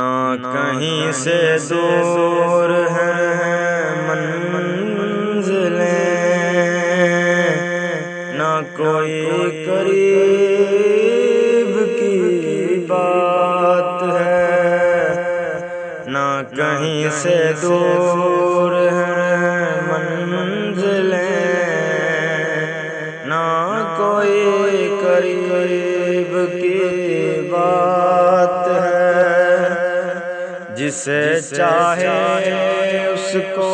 نہ کہیں سے دور ہیں منزلیں، نہ کوئی قریب کی بات ہے، نہ کہیں سے دور ہیں منزلیں، نہ کوئی قریب کی بات ہے۔ جسے چاہے اس کو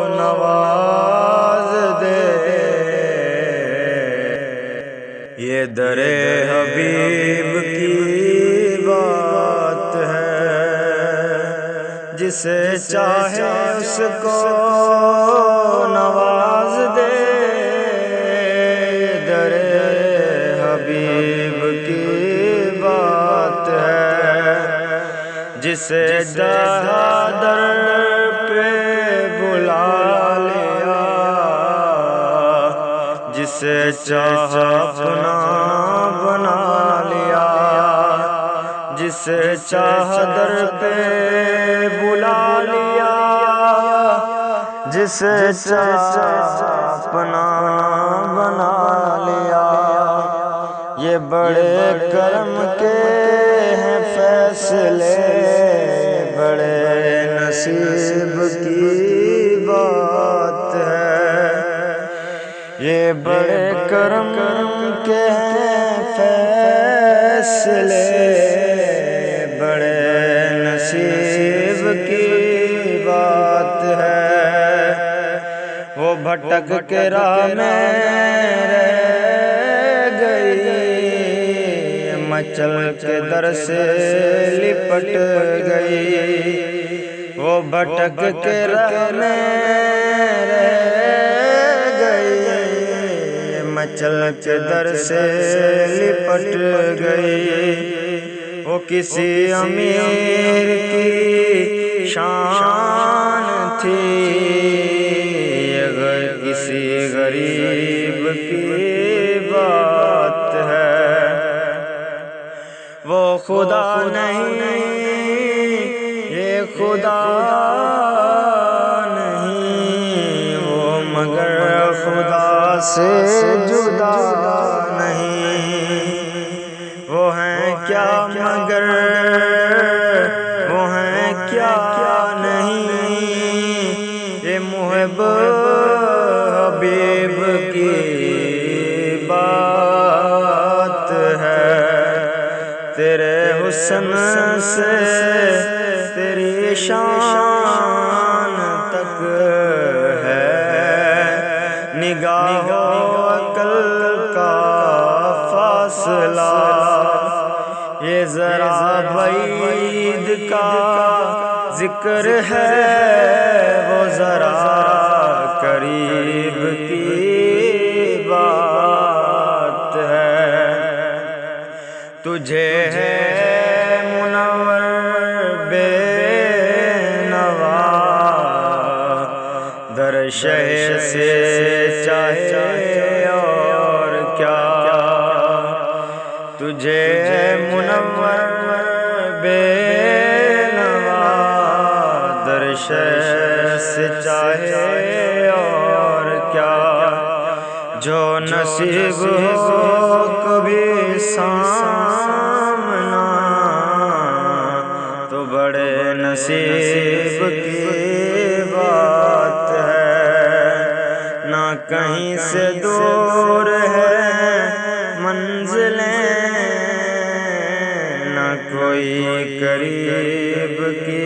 نواز دے، یہ در حبیب کی بات ہے۔ جسے چاہے اس کو نواز دے، یہ در حبیب کی بات ہے۔ جسے در پہ بلا لیا، جسے چاہا اپنا بنا لیا، جسے چاہا در پہ بلا لیا، جسے چاہا اپنا بنا لیا۔ یہ بڑے کرم کے ہیں فیصلے، بڑے نصیب کی بات ہے۔ یہ بڑے کرم کے ہیں فیصلے، بڑے نصیب کی بات ہے۔ وہ بھٹک کے راہ میں رہ گئی، مچل کے در سے لپٹ گئی۔ وہ بھٹک کے راہ میں رہ گئی، مچل کے در سے لپٹ گئی۔ وہ کسی امیر کی شان تھی، اگر کسی غریب کی بات ہے۔ وہ خدا نہیں، یہ خدا نہیں، وہ مگر خدا سے جدا نہیں۔ وہ ہیں کیا مگر وہ ہیں کیا نہیں، یہ محب حبیب کی بات ہے۔ تیرے حسن سے تیری شان تک ہے نگاہ و عقل کا فاصلہ۔ یہ ذرا بعید کا ذکر ہے، وہ ذرا قریب کی بات ہے۔ تجھے ہے منور بے نوا، در شہ سے چاہے اور کیا۔ تجھے ہے منور بے نوا، در شہ سے چاہے اور کیا۔ جو نصیب ہو کبھی سامنا، تو بڑے نصیب کی بات ہے۔ نہ کہیں سے دور ہے منزلیں، نہ کوئی قریب کی